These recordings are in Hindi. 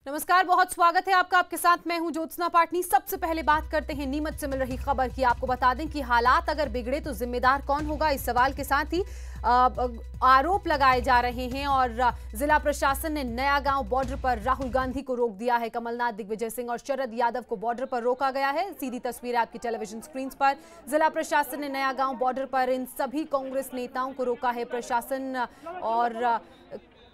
नमस्कार, बहुत स्वागत है आपका। आपके साथ मैं हूं ज्योत्सना पाटनी। सबसे पहले बात करते हैं नीमच से मिल रही खबर की। आपको बता दें कि हालात अगर बिगड़े तो जिम्मेदार कौन होगा, इस सवाल के साथ ही आरोप लगाए जा रहे हैं और जिला प्रशासन ने नया गांव बॉर्डर पर राहुल गांधी को रोक दिया है। कमलनाथ, दिग्विजय सिंह और शरद यादव को बॉर्डर पर रोका गया है। सीधी तस्वीर आपकी टेलीविजन स्क्रीन पर। जिला प्रशासन ने नया गांव बॉर्डर पर इन सभी कांग्रेस नेताओं को रोका है। प्रशासन और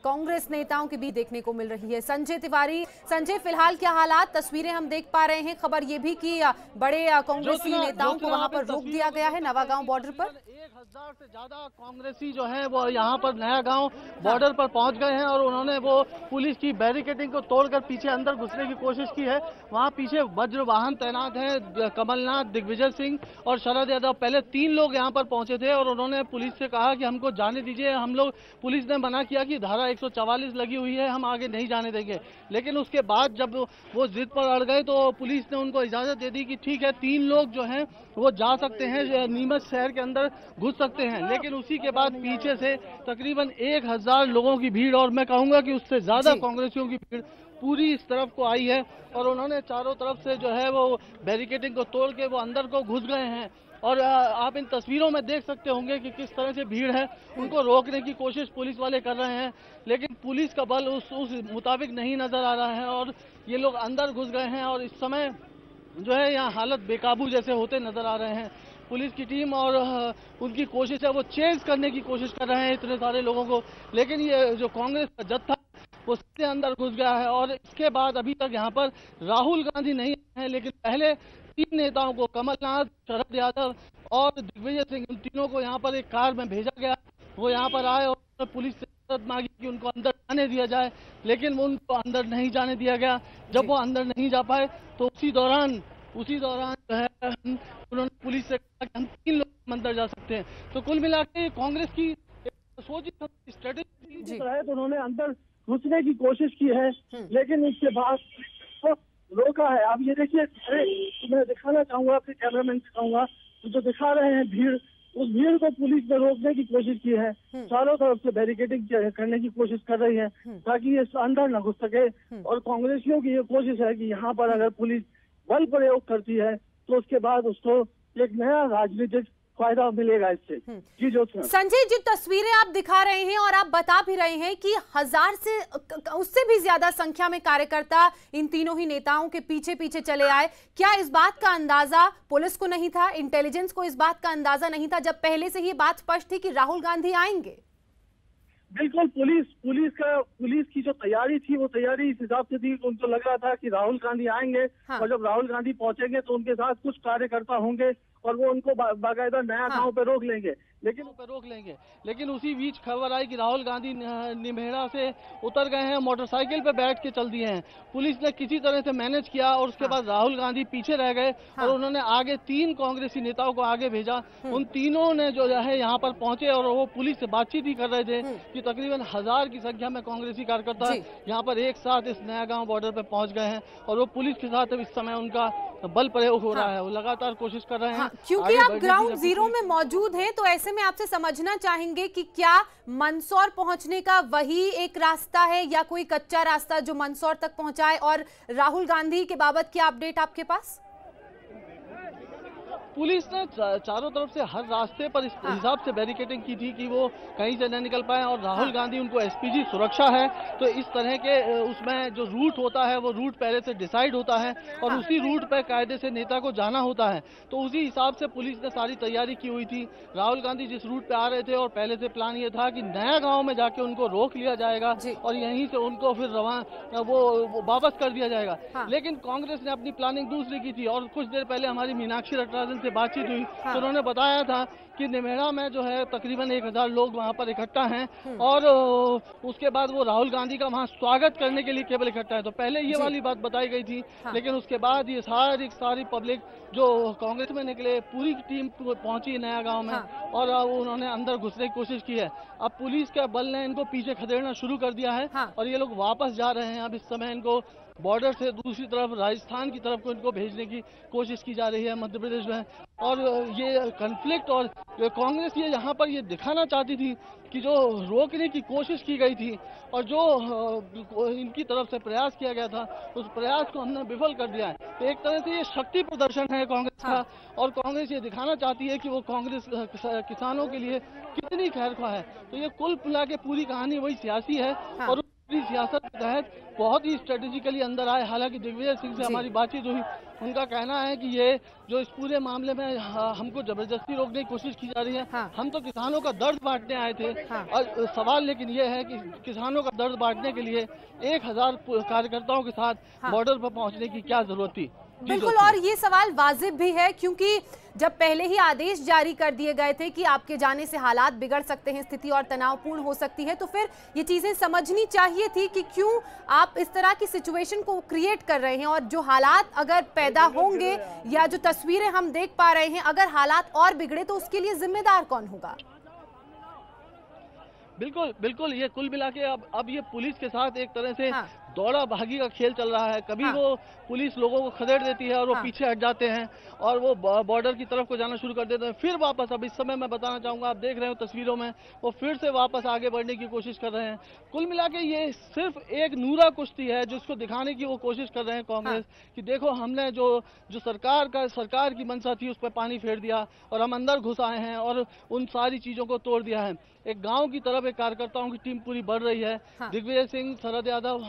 कांग्रेस नेताओं के बीच देखने को मिल रही है। संजय तिवारी, संजय, फिलहाल क्या हालात, तस्वीरें हम देख पा रहे हैं। खबर ये भी कि बड़े कांग्रेसी नेताओं को वहां पर रोक दिया गया है नवागांव बॉर्डर पर। 1000 से ज्यादा कांग्रेसी जो है वो यहाँ पर नया गांव बॉर्डर पर पहुंच गए हैं और उन्होंने वो पुलिस की बैरिकेडिंग को तोड़कर पीछे अंदर घुसने की कोशिश की है। वहां पीछे वज्र वाहन तैनात है। कमलनाथ, दिग्विजय सिंह और शरद यादव, पहले 3 लोग यहाँ पर पहुंचे थे और उन्होंने पुलिस से कहा कि हमको जाने दीजिए। हम लोग, पुलिस ने मना किया कि धारा 144 लगी हुई है, हम आगे नहीं जाने देंगे। लेकिन उसके बाद जब वो जिद पर अड़ गए तो पुलिस ने उनको इजाजत दे दी कि ठीक है, 3 लोग जो हैं वो जा सकते हैं, नीमच शहर के अंदर घुस सकते हैं। लेकिन उसी के बाद पीछे से तकरीबन 1000 लोगों की भीड़, और मैं कहूंगा कि उससे ज्यादा कांग्रेसियों की भीड़ पूरी इस तरफ को आई है और उन्होंने चारों तरफ से जो है वो बैरिकेडिंग को तोड़ के वो अंदर को घुस गए हैं। और आप इन तस्वीरों में देख सकते होंगे कि किस तरह से भीड़ है। उनको रोकने की कोशिश पुलिस वाले कर रहे हैं, लेकिन पुलिस का बल उस मुताबिक नहीं नजर आ रहा है और ये लोग अंदर घुस गए हैं और इस समय जो है यहाँ हालत बेकाबू जैसे होते नजर आ रहे हैं। पुलिस की टीम और उनकी कोशिश है, वो चेज करने की कोशिश कर रहे हैं इतने सारे लोगों को, लेकिन ये जो कांग्रेस का जत्था वो सबसे अंदर घुस गया है। और इसके बाद अभी तक यहाँ पर राहुल गांधी नहीं आए हैं, लेकिन पहले 3 नेताओं को, कमलनाथ, शरद यादव और दिग्विजय सिंह, इन तीनों को यहाँ पर एक कार में भेजा गया। वो यहाँ पर आए और पुलिस से मदद मांगी कि उनको अंदर जाने दिया जाए, लेकिन उनको अंदर नहीं जाने दिया गया। जब वो अंदर नहीं जा पाए तो उसी दौरान जो है उन्होंने पुलिस से कहा कि हम 3 लोग अंदर जा सकते हैं। तो कुल मिला के कांग्रेस की सोची स्ट्रेटेजी है, तो उन्होंने अंदर घुसने की कोशिश की है, लेकिन उसके बाद तो रोका है। अब ये देखिए, मैं दिखाना चाहूंगा, अपने कैमरामैन से कहूंगा, जो दिखा रहे हैं भीड़, उस भीड़ को पुलिस ने रोकने की कोशिश की है। चारों तरफ से बैरिकेडिंग करने की कोशिश कर रही है ताकि ये अंदर न घुस सके। और कांग्रेसियों की ये कोशिश है कि यहाँ पर अगर पुलिस बल प्रयोग करती है तो उसके बाद उसको एक नया राजनीतिक फायदा मिलेगा इससे। जी ज्योत्सना। संजय जी, तस्वीरें आप दिखा रहे हैं और आप बता भी रहे हैं कि 1000 से उससे भी ज्यादा संख्या में कार्यकर्ता इन तीनों ही नेताओं के पीछे पीछे चले आए। क्या इस बात का अंदाजा पुलिस को नहीं था, इंटेलिजेंस को इस बात का अंदाजा नहीं था, जब पहले से ही बात स्पष्ट थी कि राहुल गांधी आएंगे? बिल्कुल, पुलिस की जो तैयारी थी वो तैयारी इस हिसाब से थी। उनको लग रहा था कि राहुल गांधी आएंगे और जब राहुल गांधी पहुंचेंगे तो उनके साथ कुछ कार्यकर्ता होंगे और वो उनको बाकायदा नया गांव पे रोक लेंगे। लेकिन उसी बीच खबर आई कि राहुल गांधी निमेड़ा से उतर गए हैं, मोटरसाइकिल पे बैठ के चल दिए हैं। पुलिस ने किसी तरह से मैनेज किया और उसके बाद राहुल गांधी पीछे रह गए और उन्होंने आगे 3 कांग्रेसी नेताओं को आगे भेजा। उन तीनों ने जो है यहाँ पर पहुंचे और वो पुलिस से बातचीत ही कर रहे थे कि तकरीबन 1000 की संख्या में कांग्रेसी कार्यकर्ता यहाँ पर एक साथ इस नया गांव बॉर्डर पे पहुंच गए हैं और वो पुलिस के साथ इस समय उनका बल प्रयोग हो रहा है। वो लगातार कोशिश कर रहे हैं। क्योंकि आप ग्राउंड जीरो में मौजूद हैं तो ऐसे में आपसे समझना चाहेंगे कि क्या मंदसौर पहुंचने का वही एक रास्ता है या कोई कच्चा रास्ता जो मंदसौर तक पहुंचाए, और राहुल गांधी के बाबत क्या अपडेट आपके पास? पुलिस ने चारों तरफ से हर रास्ते पर इस हिसाब से बैरिकेडिंग की थी कि वो कहीं से न निकल पाए और राहुल गांधी, उनको एसपीजी सुरक्षा है तो इस तरह के उसमें जो रूट होता है वो रूट पहले से डिसाइड होता है और उसी रूट पर कायदे से नेता को जाना होता है। तो उसी हिसाब से पुलिस ने सारी तैयारी की हुई थी। राहुल गांधी जिस रूट पे आ रहे थे और पहले से प्लान ये था कि नया गाँव में जाके उनको रोक लिया जाएगा और यहीं से उनको फिर वो वापस कर दिया जाएगा। लेकिन कांग्रेस ने अपनी प्लानिंग दूसरी की थी और कुछ देर पहले हमारी मीनाक्षी नटराजन से बातचीत हुई तो उन्होंने बताया था कि निमेड़ा में जो है तकरीबन 1000 लोग वहां पर इकट्ठा हैं और उसके बाद वो राहुल गांधी का वहां स्वागत करने के लिए केवल इकट्ठा है। तो पहले ये वाली बात बताई गई थी, लेकिन उसके बाद ये सारी पब्लिक जो कांग्रेस में निकले, पूरी टीम पहुंची नया गांव में और उन्होंने अंदर घुसने की कोशिश की है। अब पुलिस के बल ने इनको पीछे खदेड़ना शुरू कर दिया है और ये लोग वापस जा रहे हैं। अब इस समय इनको बॉर्डर से दूसरी तरफ राजस्थान की तरफ को इनको भेजने की कोशिश की जा रही है, मध्य प्रदेश में। और ये कन्फ्लिक्ट और कांग्रेस ये यहाँ पर ये दिखाना चाहती थी कि जो रोकने की कोशिश की गई थी और जो इनकी तरफ से प्रयास किया गया था उस प्रयास को हमने विफल कर दिया है। तो एक तरह से ये शक्ति प्रदर्शन है कांग्रेस का, और कांग्रेस ये दिखाना चाहती है कि वो कांग्रेस किसानों के लिए कितनी खैरख्वाह है। तो ये कुल मिला के पूरी कहानी वही सियासी है और सियासत के तहत बहुत ही स्ट्रेटेजिकली अंदर आए। हालांकि दिग्विजय सिंह से हमारी बातचीत हुई, उनका कहना है कि ये जो इस पूरे मामले में हमको जबरदस्ती रोकने की कोशिश की जा रही है। हम तो किसानों का दर्द बांटने आए थे और सवाल लेकिन ये है कि किसानों का दर्द बांटने के लिए 1000 कार्यकर्ताओं के साथ बॉर्डर पर पहुंचने की क्या जरूरत थी। बिल्कुल, और ये सवाल वाजिब भी है क्योंकि जब पहले ही आदेश जारी कर दिए गए थे कि आपके जाने से हालात बिगड़ सकते हैं, स्थिति और तनावपूर्ण हो सकती है, तो फिर ये चीजें समझनी चाहिए थी कि क्यों आप इस तरह की सिचुएशन को क्रिएट कर रहे हैं। और जो हालात अगर पैदा होंगे या जो तस्वीरें हम देख पा रहे हैं, अगर हालात और बिगड़े तो उसके लिए जिम्मेदार कौन होगा? बिल्कुल बिल्कुल, ये कुल मिला के अब ये पुलिस के साथ एक तरह से दौड़ा भागी का खेल चल रहा है। कभी वो पुलिस लोगों को खदेड़ देती है और वो पीछे हट जाते हैं और वो बॉर्डर की तरफ को जाना शुरू कर देते हैं, फिर वापस। अब इस समय मैं बताना चाहूंगा, आप देख रहे हो तस्वीरों में, वो फिर से वापस आगे बढ़ने की कोशिश कर रहे हैं। कुल मिला के ये सिर्फ एक नूरा कुश्ती है जिसको दिखाने की वो कोशिश कर रहे हैं कांग्रेस कि देखो हमने जो सरकार की मंशा थी उस पर पानी फेर दिया और हम अंदर घुस आए हैं और उन सारी चीजों को तोड़ दिया है। एक गांव की तरफ एक कार्यकर्ताओं की टीम पूरी बढ़ रही है। दिग्विजय सिंह, शरद यादव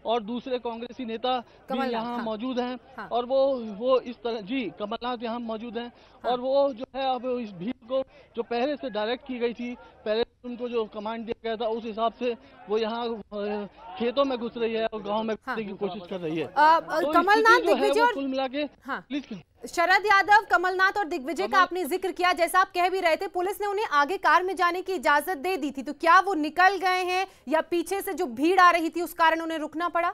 और दूसरे कांग्रेसी नेता भी यहाँ मौजूद हैं और वो इस तरह कमलनाथ यहाँ मौजूद हैं और वो जो है अब इस भीड़ को जो पहले से डायरेक्ट की गई थी, पहले उनको जो कमांड दिया गया था उस हिसाब से वो यहाँ खेतों में घुस रही है और गांव में घुसने की कोशिश कर रही है। तो कमलनाथ, दिग्विजय और कुल मिला के शरद यादव, कमलनाथ और दिग्विजय का आपने जिक्र किया, जैसा आप कह भी रहे थे पुलिस ने उन्हें आगे कार में जाने की इजाजत दे दी थी, तो क्या वो निकल गए हैं या पीछे से जो भीड़ आ रही थी उस कारण उन्हें रुकना पड़ा?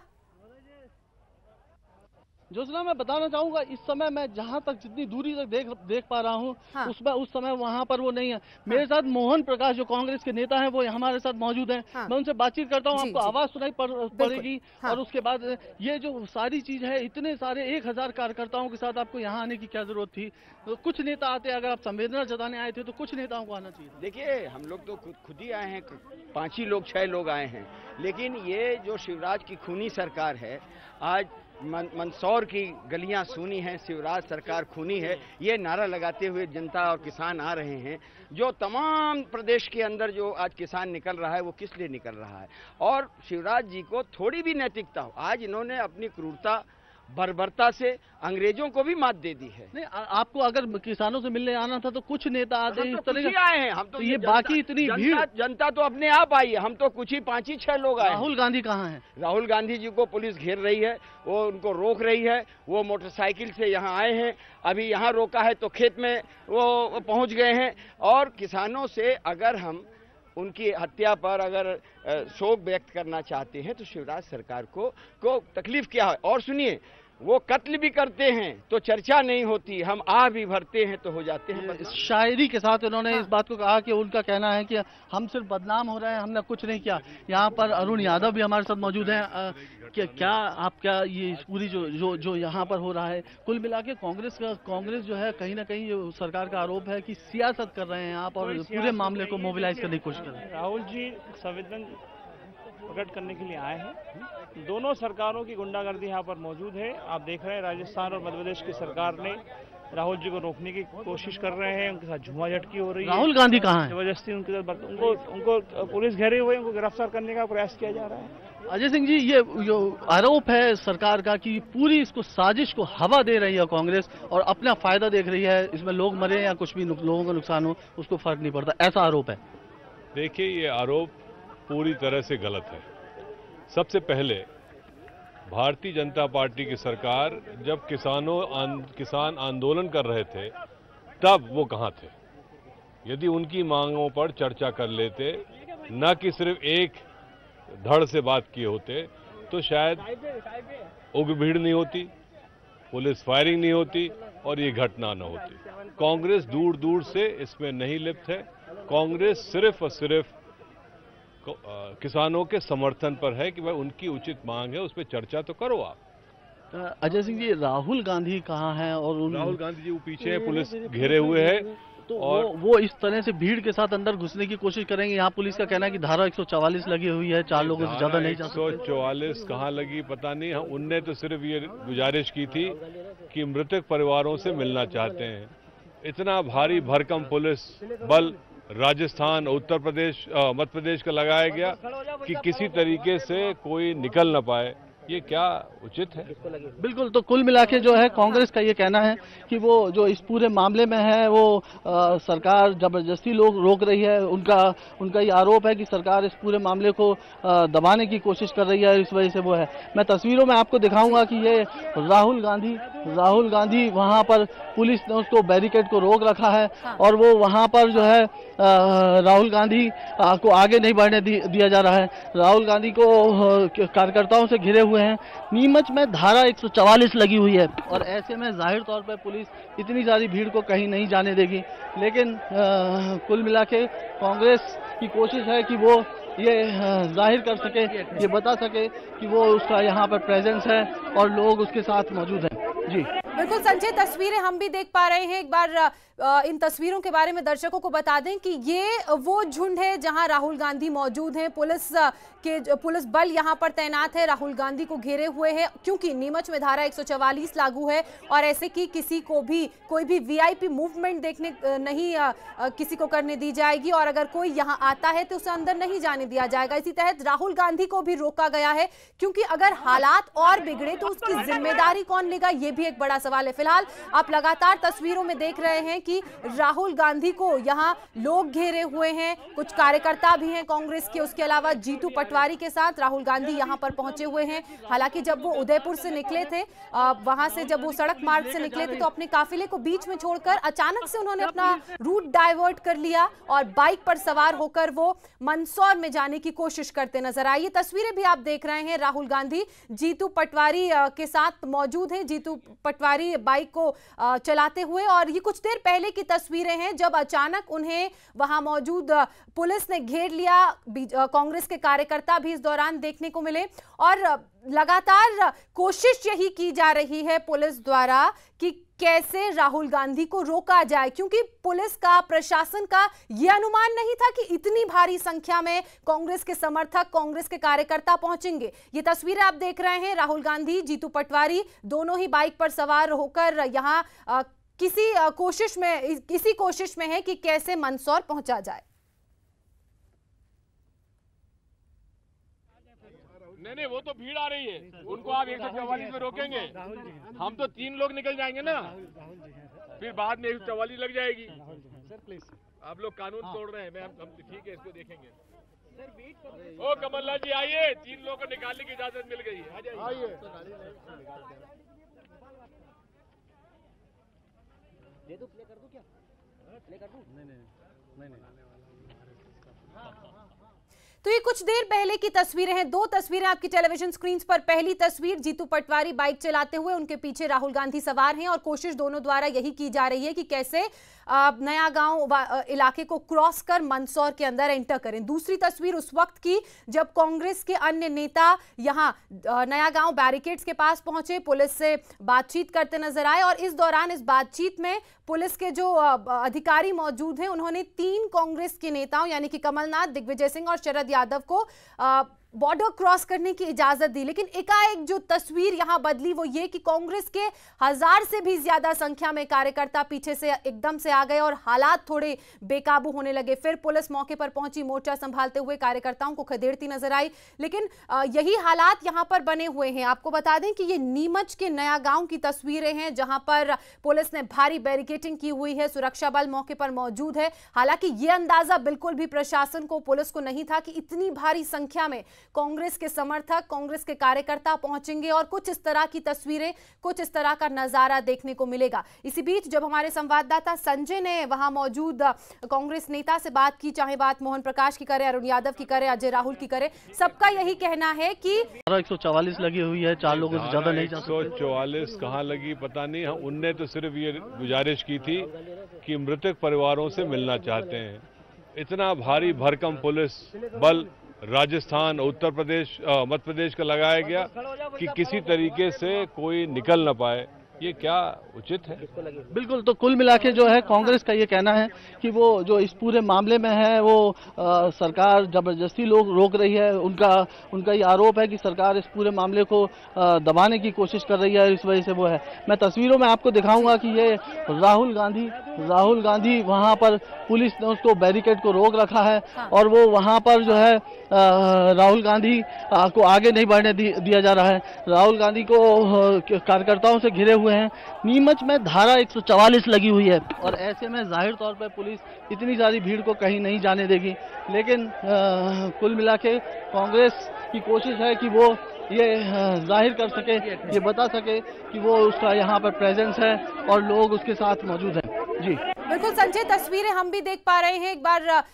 जोसना, मैं बताना चाहूंगा इस समय मैं जहां तक जितनी दूरी तक देख पा रहा हूं उसमें उस समय वहां पर वो नहीं है। मेरे साथ मोहन प्रकाश जो कांग्रेस के नेता हैं वो हमारे साथ मौजूद हैं। मैं उनसे बातचीत करता हूं, आपको आवाज सुनाई पड़ेगी। और उसके बाद ये जो सारी चीज है, इतने सारे 1000 कार्यकर्ताओं के साथ आपको यहाँ आने की क्या जरूरत थी? तो कुछ नेता आते, अगर आप संवेदना जताने आए थे तो कुछ नेताओं को आना चाहिए। देखिए, हम लोग तो खुद ही आए हैं, 5 ही लोग 6 लोग आए हैं, लेकिन ये जो शिवराज की खूनी सरकार है, आज मंदसौर की गलियां सूनी हैं, शिवराज सरकार खूनी है, ये नारा लगाते हुए जनता और किसान आ रहे हैं। जो तमाम प्रदेश के अंदर जो आज किसान निकल रहा है वो किस लिए निकल रहा है? और शिवराज जी को थोड़ी भी नैतिकता हो, आज इन्होंने अपनी क्रूरता बर्बरता से अंग्रेजों को भी मात दे दी है। नहीं, आपको अगर किसानों से मिलने आना था तो कुछ नेता आते हैं, इस तरह के आए हैं। हम तो ये बाकी इतनी भीड़, जनता तो अपने आप आई है, हम तो कुछ ही 5 ही 6 लोग आए। राहुल गांधी कहाँ हैं? राहुल गांधी जी को पुलिस घेर रही है, वो उनको रोक रही है। वो मोटरसाइकिल से यहाँ आए हैं, अभी यहाँ रोका है तो खेत में वो पहुंच गए हैं। और किसानों से अगर हम उनकी हत्या पर अगर शोक व्यक्त करना चाहते हैं तो शिवराज सरकार को तकलीफ क्या है? और सुनिए, वो कत्ल भी करते हैं तो चर्चा नहीं होती, हम आ भी भरते हैं तो हो जाते हैं। शायरी के साथ उन्होंने इस बात को कहा कि उनका कहना है कि हम सिर्फ बदनाम हो रहे हैं, हमने कुछ नहीं किया। यहाँ पर अरुण यादव भी हमारे साथ मौजूद हैं। क्या आपका ये पूरी जो यहाँ पर हो रहा है, कुल मिला के कांग्रेस जो है कहीं ना कहीं सरकार का आरोप है कि सियासत कर रहे हैं आप और पूरे मामले को मोबिलाइज करने की कोशिश कर रहे हैं। राहुल जी संवेदन प्रकट करने के लिए आए हैं। दोनों सरकारों की गुंडागर्दी यहाँ पर मौजूद है। आप देख रहे हैं राजस्थान और मध्य प्रदेश की सरकार ने राहुल जी को रोकने की कोशिश कर रहे हैं, उनके साथ झूमाझटकी हो रही है। राहुल गांधी कहाँ है? जबरदस्ती उनको पुलिस घेरे हुए उनको गिरफ्तार करने का प्रयास किया जा रहा है। अजय सिंह जी, ये जो आरोप है सरकार का कि पूरी इसको साजिश को हवा दे रही है कांग्रेस और अपना फायदा देख रही है, इसमें लोग मरे या कुछ भी लोगों का नुकसान हो उसको फर्क नहीं पड़ता, ऐसा आरोप है। देखिए, ये आरोप पूरी तरह से गलत है। सबसे पहले भारतीय जनता पार्टी की सरकार जब किसान आंदोलन कर रहे थे तब वो कहाँ थे? यदि उनकी मांगों पर चर्चा कर लेते, न कि सिर्फ एक धड़ से बात किए होते, तो शायद उग्र भीड़ नहीं होती, पुलिस फायरिंग नहीं होती और ये घटना न होती। कांग्रेस दूर दूर से इसमें नहीं लिप्त है। कांग्रेस सिर्फ और सिर्फ किसानों के समर्थन पर है कि भाई उनकी उचित मांग है, उस पर चर्चा तो करो आप। अजय सिंह जी, राहुल गांधी कहाँ हैं? और राहुल गांधी जी वो पीछे है, पुलिस घेरे हुए है। तो और वो इस तरह से भीड़ के साथ अंदर घुसने की कोशिश करेंगे। यहाँ पुलिस का कहना है कि धारा 144 लगी हुई है, 4 लोगों से ज्यादा नहीं जा सकते। 144 कहाँ लगी पता नहीं। उनने तो सिर्फ ये गुजारिश की थी कि मृतक परिवारों से मिलना चाहते हैं। इतना भारी भरकम पुलिस बल राजस्थान, उत्तर प्रदेश, मध्य प्रदेश का लगाया गया कि किसी तरीके से कोई निकल न पाए। ये क्या उचित है? बिल्कुल। तो कुल मिला के जो है कांग्रेस का ये कहना है कि वो जो इस पूरे मामले में है वो सरकार जबरदस्ती लोग रोक रही है। उनका ये आरोप है कि सरकार इस पूरे मामले को दबाने की कोशिश कर रही है, इस वजह से वो है। मैं तस्वीरों में आपको दिखाऊंगा कि ये राहुल गांधी वहां पर पुलिस ने उसको बैरिकेड को रोक रखा है और वो वहां पर जो है राहुल गांधी को आगे नहीं बढ़ने दिया जा रहा है। राहुल गांधी को कार्यकर्ताओं से घिरे हुए हैं। नीमच में धारा 144 लगी हुई है और ऐसे में जाहिर तौर पर पुलिस इतनी सारी भीड़ को कहीं नहीं जाने देगी। लेकिन कुल मिला के कांग्रेस की कोशिश है कि वो ये जाहिर कर सके, ये बता सके कि वो उसका यहाँ पर प्रेजेंस है और लोग उसके साथ मौजूद हैं। जी बिल्कुल संजय, तस्वीरें हम भी देख पा रहे हैं। एक बार इन तस्वीरों के बारे में दर्शकों को बता दें कि ये वो झुंड है जहां राहुल गांधी मौजूद हैं। पुलिस बल यहां पर तैनात है, राहुल गांधी को घेरे हुए है, क्योंकि नीमच में धारा 144 लागू है और ऐसे कि किसी को भी कोई भी वीआईपी मूवमेंट देखने नहीं किसी को करने दी जाएगी और अगर कोई यहां आता है तो उसे अंदर नहीं जाने दिया जाएगा। इसी तहत राहुल गांधी को भी रोका गया है, क्योंकि अगर हालात और बिगड़े तो उसकी जिम्मेदारी कौन लेगा, यह भी एक बड़ा सवाल है। फिलहाल आप लगातार तस्वीरों में देख रहे हैं कि राहुल गांधी को यहां लोग घेरे हुए हैं, कुछ कार्यकर्ता भी हैं कांग्रेस के, उसके अलावा जीतू पटवारी के साथ राहुल गांधी यहां पर पहुंचे हुए हैं। हालांकि जब वो उदयपुर से निकले थे, वहां से जब वो सड़क मार्ग से निकले थे तो अपने काफिले को बीच में छोड़कर अचानक से उन्होंने अपना रूट डाइवर्ट कर लिया और बाइक पर सवार होकर वो मंदसौर में जाने की कोशिश करते नजर आए। ये तस्वीरें भी आप देख रहे हैं, राहुल गांधी जीतू पटवारी के साथ मौजूद हैं। जीतू पटवारी बाइक को चलाते हुए, और ये कुछ देर पहले की तस्वीरें हैं जब अचानक उन्हें वहां मौजूद पुलिस ने घेर लिया। कांग्रेस के कार्यकर्ता भी इस दौरान देखने को मिले और लगातार कोशिश यही की जा रही है पुलिस द्वारा कि कैसे राहुल गांधी को रोका जाए, क्योंकि पुलिस का, प्रशासन का यह अनुमान नहीं था कि इतनी भारी संख्या में कांग्रेस के समर्थक, कांग्रेस के कार्यकर्ता पहुंचेंगे। ये तस्वीरें आप देख रहे हैं, राहुल गांधी, जीतू पटवारी दोनों ही बाइक पर सवार होकर यहां किसी कोशिश में है कि कैसे मंदसौर पहुंचा जाए। नहीं, वो तो भीड़ आ रही है, उनको आप 144 में रोकेंगे, हम तो 3 लोग निकल जाएंगे ना, फिर बाद में 144 लग जाएगी। सर प्लीज, आप लोग कानून तोड़ रहे हैं। हम ठीक है, इसको देखेंगे। ओ कमलनाथ जी आइए, 3 लोगों को निकालने की इजाजत मिल गई है, आइए। दे दो, प्ले कर दूं क्या? प्ले कर दूं? नहीं। तो ये कुछ देर पहले की तस्वीरें हैं, 2 तस्वीरें आपकी टेलीविजन स्क्रीन पर। पहली तस्वीर, जीतू पटवारी बाइक चलाते हुए, उनके पीछे राहुल गांधी सवार हैं और कोशिश दोनों द्वारा यही की जा रही है कि कैसे नया गांव इलाके को क्रॉस कर मंदसौर के अंदर एंटर करें। दूसरी तस्वीर उस वक्त की जब कांग्रेस के अन्य नेता यहां नया गांव बैरिकेड्स के पास पहुंचे, पुलिस से बातचीत करते नजर आए और इस दौरान इस बातचीत में पुलिस के जो अधिकारी मौजूद हैं उन्होंने 3 कांग्रेस के नेताओं यानी कि कमलनाथ, दिग्विजय सिंह और शरद यादव को बॉर्डर क्रॉस करने की इजाजत दी। लेकिन एकाएक जो तस्वीर यहां बदली वो ये कि कांग्रेस के 1000 से भी ज्यादा संख्या में कार्यकर्ता पीछे से एकदम से आ गए और हालात थोड़े बेकाबू होने लगे। फिर पुलिस मौके पर पहुंची, मोर्चा संभालते हुए कार्यकर्ताओं को खदेड़ती नजर आई। लेकिन यही हालात यहां पर बने हुए हैं। आपको बता दें कि ये नीमच के नया गांव की तस्वीरें हैं जहां पर पुलिस ने भारी बैरिकेडिंग की हुई है, सुरक्षा बल मौके पर मौजूद है। हालांकि यह अंदाजा बिल्कुल भी प्रशासन को, पुलिस को नहीं था कि इतनी भारी संख्या में कांग्रेस के समर्थक, कांग्रेस के कार्यकर्ता पहुंचेंगे और कुछ इस तरह की तस्वीरें, कुछ इस तरह का नजारा देखने को मिलेगा। इसी बीच जब हमारे संवाददाता संजय ने वहां मौजूद कांग्रेस नेता से बात की, चाहे बात मोहन प्रकाश की करे, अरुण यादव की करे, अजय राहुल की करे, सबका यही कहना है कि 144 लगी हुई है, 4 लोगों से ज्यादा नहीं जा सकते। 144 कहाँ लगी पता नहीं। उनने तो सिर्फ ये गुजारिश की थी कि मृतक परिवारों से मिलना चाहते हैं। इतना भारी भरकम पुलिस बल राजस्थान, उत्तर प्रदेश, मध्य प्रदेश का लगाया गया कि किसी तरीके से कोई निकल न पाए, ये क्या उचित है? बिल्कुल। तो कुल मिला के जो है कांग्रेस का ये कहना है कि वो जो इस पूरे मामले में है वो सरकार जबरदस्ती लोग रोक रही है। उनका ये आरोप है कि सरकार इस पूरे मामले को दबाने की कोशिश कर रही है, इस वजह से वो है। मैं तस्वीरों में आपको दिखाऊंगा कि ये राहुल गांधी वहां पर पुलिस ने उसको बैरिकेड को रोक रखा है और वो वहां पर जो है राहुल गांधी को आगे नहीं बढ़ने दिया जा रहा है। राहुल गांधी को कार्यकर्ताओं से घिरे हुए हैं। नीमच में धारा 144 लगी हुई है और ऐसे में जाहिर तौर पर पुलिस इतनी सारी भीड़ को कहीं नहीं जाने देगी। लेकिन कुल मिला के कांग्रेस की कोशिश है कि वो ये जाहिर कर सके, ये बता सके कि वो उसका यहाँ पर प्रेजेंस है और लोग उसके साथ मौजूद हैं। जी बिल्कुल संजय, तस्वीरें हम भी देख पा रहे हैं। एक बार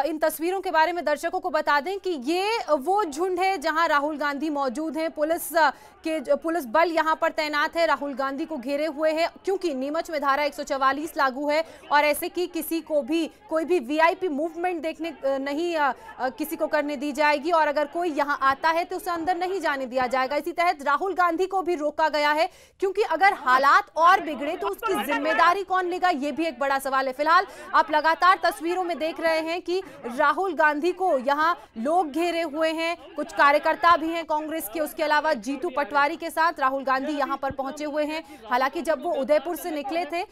इन तस्वीरों के बारे में दर्शकों को बता दें कि ये वो झुंड है जहां राहुल गांधी मौजूद हैं। पुलिस बल यहां पर तैनात है, राहुल गांधी को घेरे हुए है क्योंकि नीमच में धारा 144 लागू है और ऐसे कि किसी को भी कोई भी वीआईपी मूवमेंट देखने नहीं किसी को करने दी जाएगी और अगर कोई यहां आता है तो उसे अंदर नहीं जाने दिया जाएगा। इसी तहत राहुल गांधी को भी रोका गया है क्योंकि अगर हालात और बिगड़े तो उसकी जिम्मेदारी कौन लेगा, ये भी एक बड़ा सवाल है। फिलहाल आप लगातार तस्वीरों में देख रहे हैं कि राहुल गांधी को यहां लोग घेरे हुए हैं, कुछ कार्यकर्ता भी हैं कांग्रेस के, उसके अलावा जीतू पटवारी के साथ राहुल गांधी यहां पर पहुंचे हुए हैं। हालांकि जब वो उदयपुर से निकले थे,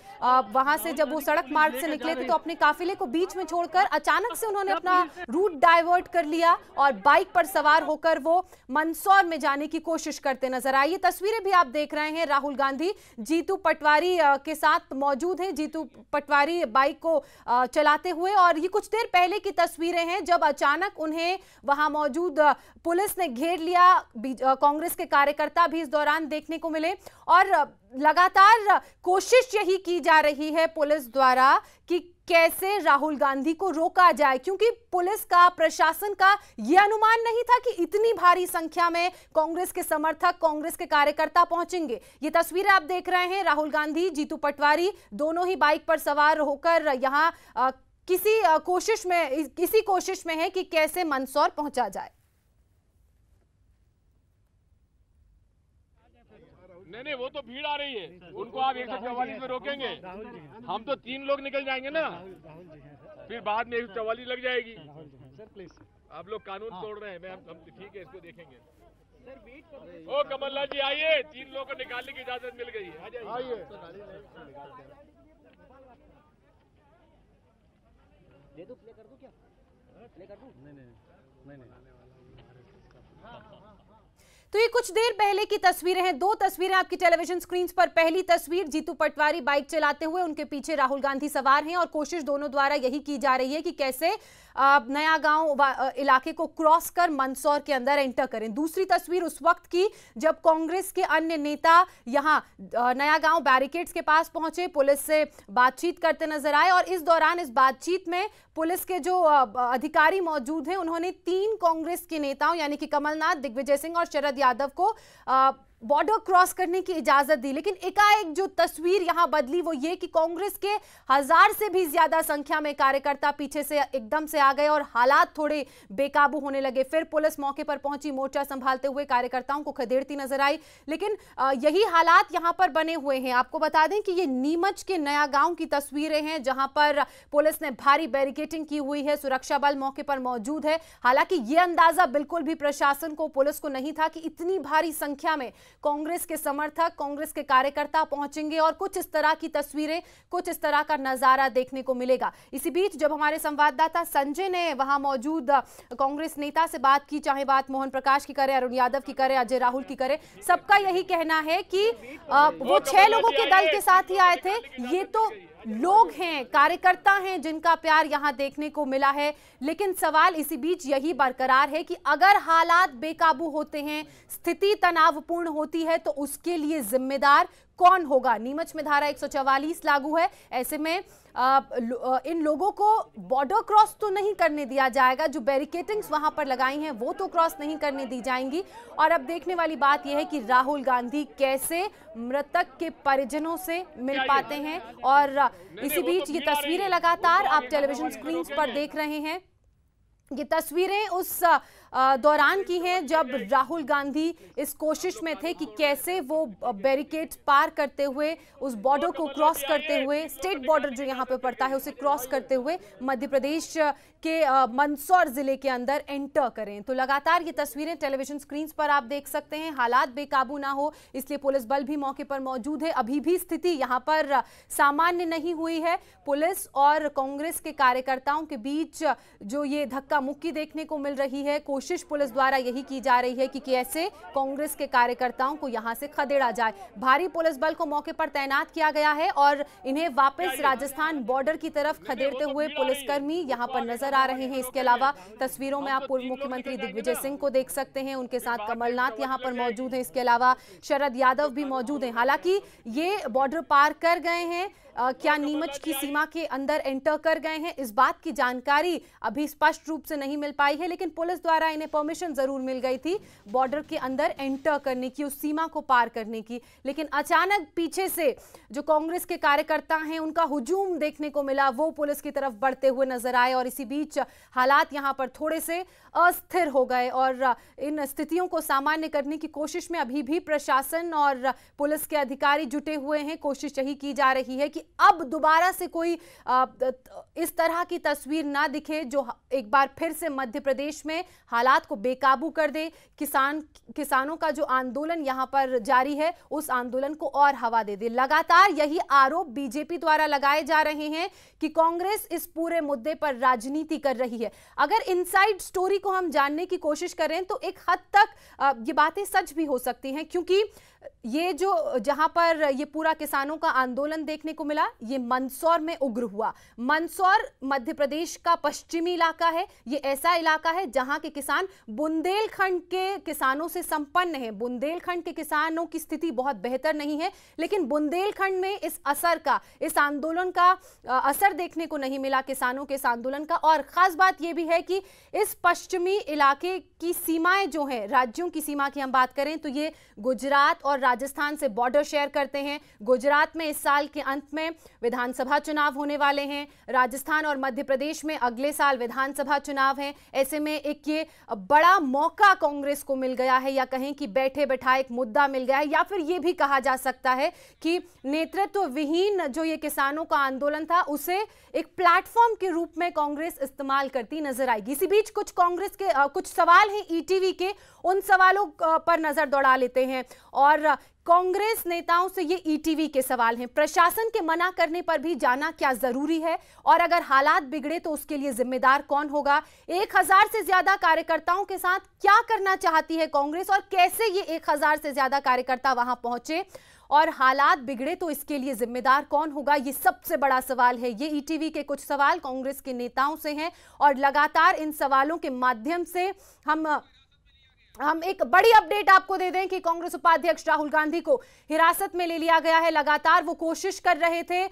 वहां से जब वो सड़क मार्ग से निकले थे तो अपने काफिले को बीच में छोड़कर अचानक से उन्होंने अपना रूट डाइवर्ट कर लिया और बाइक पर सवार होकर वो मंदसौर में जाने की कोशिश करते नजर आए। ये तस्वीरें भी आप देख रहे हैं, राहुल गांधी जीतू पटवारी के साथ मौजूद हैं, जीतू पटवारी बाइक को चलाते हुए। और ये कुछ देर पहले की तस्वीरें हैं जब अचानक उन्हें वहां मौजूद पुलिस ने घेर लिया। कांग्रेस के कार्यकर्ता भी इस दौरान देखने को मिले और लगातार कोशिश यही की जा रही है पुलिस द्वारा कि कैसे राहुल गांधी को रोका जाए, क्योंकि पुलिस का, प्रशासन का यह अनुमान नहीं था कि इतनी भारी संख्या में कांग्रेस के समर्थक, कांग्रेस के कार्यकर्ता पहुंचेंगे। ये तस्वीरें आप देख रहे हैं, राहुल गांधी, जीतू पटवारी दोनों ही बाइक पर सवार होकर यहां किसी कोशिश में है कि कैसे मंदसौर पहुंचा जाए। नहीं, वो तो भीड़ आ रही है, उनको आप 144 में रोकेंगे, हम तो 3 लोग निकल जाएंगे ना, फिर बाद में 144 लग जाएगी। सर प्लीज, आप लोग कानून तोड़ रहे हैं, हम ठीक है, इसको देखेंगे। ओ कमलनाथ जी आइए, 3 लोगों को निकालने की इजाजत मिल गई है, आइए। दे दो, प्ले कर दूं क्या? प्ले कर दूं? नहीं। तो ये कुछ देर पहले की तस्वीरें हैं, 2 तस्वीरें आपकी टेलीविजन स्क्रीन पर। पहली तस्वीर जीतू पटवारी बाइक चलाते हुए, उनके पीछे राहुल गांधी सवार हैं और कोशिश दोनों द्वारा यही की जा रही है कि कैसे नया गांव इलाके को क्रॉस कर मंदसौर के अंदर एंटर करें। दूसरी तस्वीर उस वक्त की जब कांग्रेस के अन्य नेता यहां नया गांव बैरिकेड्स के पास पहुंचे, पुलिस से बातचीत करते नजर आए और इस दौरान इस बातचीत में पुलिस के जो अधिकारी मौजूद हैं उन्होंने 3 कांग्रेस के नेताओं यानी कि कमलनाथ, दिग्विजय सिंह और शरद यादव को बॉर्डर क्रॉस करने की इजाजत दी। लेकिन एकाएक जो तस्वीर यहां बदली वो ये कि कांग्रेस के 1000 से भी ज्यादा संख्या में कार्यकर्ता पीछे से एकदम से आ गए और हालात थोड़े बेकाबू होने लगे। फिर पुलिस मौके पर पहुंची, मोर्चा संभालते हुए कार्यकर्ताओं को खदेड़ती नजर आई। लेकिन यही हालात यहां पर बने हुए हैं। आपको बता दें कि ये नीमच के नया गांव की तस्वीरें हैं जहां पर पुलिस ने भारी बैरिकेडिंग की हुई है, सुरक्षा बल मौके पर मौजूद है। हालांकि ये अंदाजा बिल्कुल भी प्रशासन को, पुलिस को नहीं था कि इतनी भारी संख्या में कांग्रेस के समर्थक, कांग्रेस के कार्यकर्ता पहुंचेंगे और कुछ इस तरह की तस्वीरें, कुछ इस तरह का नजारा देखने को मिलेगा। इसी बीच जब हमारे संवाददाता संजय ने वहां मौजूद कांग्रेस नेता से बात की, चाहे बात मोहन प्रकाश की करे, अरुण यादव की करे, अजय राहुल की करे, सबका यही कहना है कि वो 6 लोगों के दल के साथ ही आए थे। ये तो लोग हैं, कार्यकर्ता हैं जिनका प्यार यहां देखने को मिला है। लेकिन सवाल इसी बीच यही बरकरार है कि अगर हालात बेकाबू होते हैं, स्थिति तनावपूर्ण होती है तो उसके लिए जिम्मेदार कौन होगा। नीमच में धारा 144 लागू है, ऐसे में इन लोगों को बॉर्डर क्रॉस तो नहीं करने दिया जाएगा, जो बैरिकेडिंग्स वहां पर लगाई हैं वो तो क्रॉस नहीं करने दी जाएंगी। और अब देखने वाली बात यह है कि राहुल गांधी कैसे मृतक के परिजनों से मिल पाते हैं। और इसी बीच ये तस्वीरें लगातार आप टेलीविजन स्क्रीन पर देख रहे हैं, ये तस्वीरें उस दौरान की हैं जब राहुल गांधी इस कोशिश में थे कि कैसे वो बैरिकेड पार करते हुए, उस बॉर्डर को क्रॉस करते हुए, स्टेट बॉर्डर जो यहाँ पे पड़ता है उसे क्रॉस करते हुए मध्य प्रदेश के मंदसौर जिले के अंदर एंटर करें। तो लगातार ये तस्वीरें टेलीविजन स्क्रीन पर आप देख सकते हैं। हालात बेकाबू ना हो इसलिए पुलिस बल भी मौके पर मौजूद है। अभी भी स्थिति यहाँ पर सामान्य नहीं हुई है। पुलिस और कांग्रेस के कार्यकर्ताओं के बीच जो ये धक्का मुक्की देखने को मिल रही है, कोशिश पुलिस द्वारा यही की जा रही है कि कैसे कांग्रेस के कार्यकर्ताओं को यहां से खदेड़ा जाए। भारी पुलिस बल को मौके पर तैनात किया गया है और इन्हें वापस राजस्थान बॉर्डर की तरफ खदेड़ते हुए पुलिसकर्मी यहां पर नजर आ रहे हैं। इसके अलावा तस्वीरों में आप पूर्व मुख्यमंत्री दिग्विजय सिंह को देख सकते हैं, उनके साथ कमलनाथ यहां पर मौजूद हैं। इसके अलावा शरद यादव भी मौजूद हैं। हालांकि ये बॉर्डर पार कर गए हैं, क्या नीमच की सीमा के अंदर एंटर कर गए हैं, इस बात की जानकारी अभी स्पष्ट रूप से नहीं मिल पाई है, लेकिन पुलिस द्वारा इन्हें परमिशन जरूर मिल गई थी बॉर्डर के अंदर एंटर करने की, उस सीमा को पार करने की। लेकिन अचानक पीछे से जो कांग्रेस के कार्यकर्ता हैं उनका हुजूम देखने को मिला, वो पुलिस की तरफ बढ़ते हुए नजर आए और इसी बीच हालात यहां पर थोड़े से अस्थिर हो गए और इन स्थितियों को सामान्य करने की कोशिश में अभी भी प्रशासन और पुलिस के अधिकारी जुटे हुए हैं। कोशिश यही की जा रही है कि अब दोबारा से कोई इस तरह की तस्वीर ना दिखे जो एक बार फिर से मध्य प्रदेश में हालात को बेकाबू कर दे। किसानों का जो आंदोलन यहां पर जारी है उस आंदोलन को और हवा दे दे। लगातार यही आरोप बीजेपी द्वारा लगाए जा रहे हैं कि कांग्रेस इस पूरे मुद्दे पर राजनीति कर रही है। अगर इनसाइड स्टोरी को हम जानने की कोशिश करें तो एक हद तक ये बातें सच भी हो सकती हैं, क्योंकि ये जो जहां पर ये पूरा किसानों का आंदोलन देखने को मिला, ये मंदसौर में उग्र हुआ। मंदसौर मध्य प्रदेश का पश्चिमी इलाका है। ये ऐसा इलाका है जहां के किसान बुंदेलखंड के किसानों से संपन्न हैं। बुंदेलखंड के किसानों की स्थिति बहुत बेहतर नहीं है, लेकिन बुंदेलखंड में इस असर का, इस आंदोलन का असर देखने को नहीं मिला, किसानों के इस आंदोलन का। और खास बात यह भी है कि इस पश्चिमी इलाके की सीमाएं जो हैं, राज्यों की सीमा की हम बात करें तो ये गुजरात और राजस्थान से बॉर्डर शेयर करते हैं। गुजरात में इस साल के अंत में विधानसभा चुनाव होने वाले हैं, राजस्थान और मध्य प्रदेश में अगले साल विधानसभा चुनाव हैं। ऐसे में एक ये बड़ा मौका कांग्रेस को मिल गया है, या कहें कि बैठे बैठा एक मुद्दा मिल गया है, या फिर ये भी कहा जा सकता है कि नेतृत्व विहीन जो ये किसानों का आंदोलन था उसे एक प्लेटफॉर्म के रूप में कांग्रेस इस्तेमाल करती नजर आएगी। इसी बीच कुछ कांग्रेस के कुछ सवाल हैं ईटीवी के, उन सवालों पर नजर दौड़ा लेते हैं। और कांग्रेस नेताओं से ये ईटीवी के सवाल हैं। प्रशासन के मना करने पर भी जाना क्या जरूरी है, और अगर हालात बिगड़े तो उसके लिए जिम्मेदार कौन होगा? 1000 से ज्यादा कार्यकर्ताओं के साथ क्या करना चाहती है कांग्रेस, और कैसे ये 1000 से ज्यादा कार्यकर्ता वहां पहुंचे, और हालात बिगड़े तो इसके लिए जिम्मेदार कौन होगा? ये सबसे बड़ा सवाल है। ये ईटीवी के कुछ सवाल कांग्रेस के नेताओं से हैं, और लगातार इन सवालों के माध्यम से हम एक बड़ी अपडेट आपको दे दें कि कांग्रेस उपाध्यक्ष राहुल गांधी को हिरासत में ले लिया गया है। लगातार वो कोशिश कर रहे थे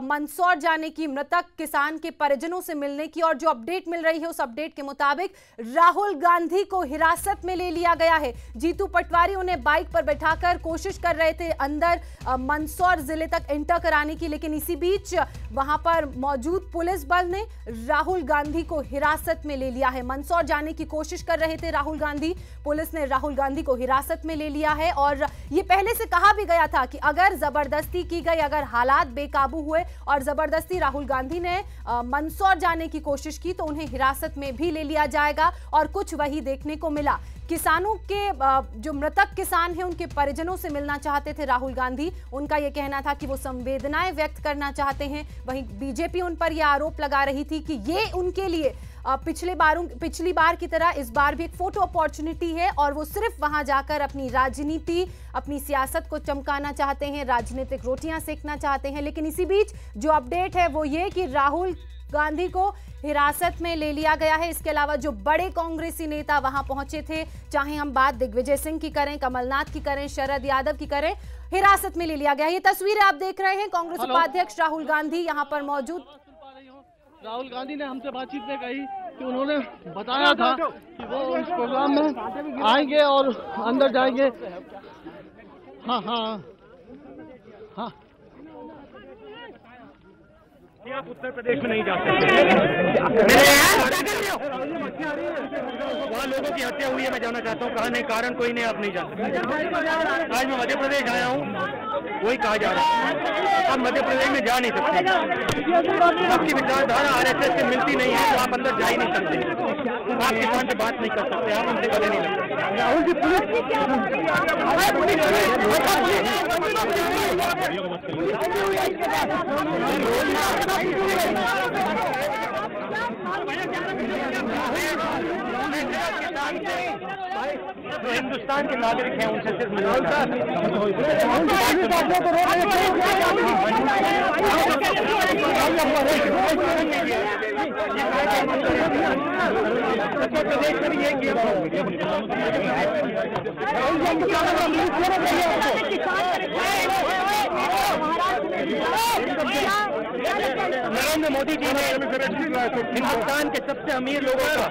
मंदसौर जाने की, मृतक किसान के परिजनों से मिलने की, और जो अपडेट मिल रही है उस अपडेट के मुताबिक राहुल गांधी को हिरासत में ले लिया गया है। जीतू पटवारी उन्हें बाइक पर बैठाकर कोशिश कर रहे थे अंदर मंदसौर जिले तक एंटर कराने की, लेकिन इसी बीच वहां पर मौजूद पुलिस बल ने राहुल गांधी को हिरासत में ले लिया है। मंदसौर जाने की कोशिश कर रहे थे राहुल गांधी, पुलिस ने राहुल गांधी को हिरासत में ले लिया है। और ये पहले से कहा भी गया था कि अगर जबरदस्ती की गई, अगर हालात बेकाबू हुए और जबरदस्ती राहुल गांधी ने मंदसौर जाने की कोशिश की तो उन्हें हिरासत में भी ले लिया जाएगा, और कुछ वही देखने को मिला। किसानों के जो मृतक किसान हैं उनके परिजनों से मिलना चाहते थे राहुल गांधी। उनका यह कहना था कि वो संवेदनाएं व्यक्त करना चाहते हैं। वहीं बीजेपी उन पर यह आरोप लगा रही थी कि ये उनके लिए पिछली बार की तरह इस बार भी एक फोटो अपॉर्चुनिटी है, और वो सिर्फ वहां जाकर अपनी राजनीति, अपनी सियासत को चमकाना चाहते हैं, राजनीतिक रोटियां सेकना चाहते हैं। लेकिन इसी बीच जो अपडेट है वो ये कि राहुल गांधी को हिरासत में ले लिया गया है। इसके अलावा जो बड़े कांग्रेसी नेता वहां पहुंचे थे, चाहे हम बात दिग्विजय सिंह की करें, कमलनाथ की करें, शरद यादव की करें, हिरासत में ले लिया गया। ये तस्वीरें आप देख रहे हैं, कांग्रेस उपाध्यक्ष राहुल गांधी यहां पर मौजूद। राहुल गांधी ने हमसे बातचीत में कही कि उन्होंने बताया था कि वो इस प्रोग्राम में आएंगे और अंदर जाएंगे। हाँ हाँ हाँ, आप उत्तर प्रदेश में नहीं जा सकते। वहाँ लोगों की हत्या हुई है, मैं जाना चाहता हूँ। कहा नहीं, कारण कोई नहीं, आप नहीं जा सकते। आज मैं मध्य प्रदेश आया हूँ, वही कहा जा रहा है। आप मध्य प्रदेश में जा नहीं सकते। आपकी विचारधारा RSS से मिलती नहीं है, तो आप अंदर जा ही नहीं सकते। आप किसान से बात नहीं कर सकते, आप उनसे गले नहीं लग सकते। राहुल जी, तो हिंदुस्तान के नागरिक हैं, उनसे सिर्फ उत्तर प्रदेश में ये किया। नरेंद्र मोदी जी ने हिंदुस्तान के सबसे अमीर लोगों का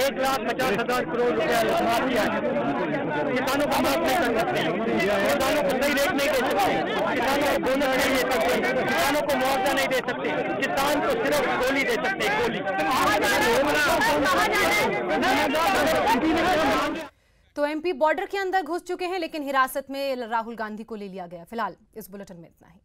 1,50,000 करोड़ रुपया माफ किया है। किसानों को माफ नहीं कर सकते, किसानों को सही रेट नहीं दे सकते, किसानों को बोनस नहीं दे सकते, किसानों को मुआवजा नहीं दे सकते, किसान को सिर्फ गोली दे सकते, गोली। तो MP बॉर्डर के अंदर घुस चुके हैं, लेकिन हिरासत में राहुल गांधी को ले लिया गया। फिलहाल इस बुलेटिन में इतना ही।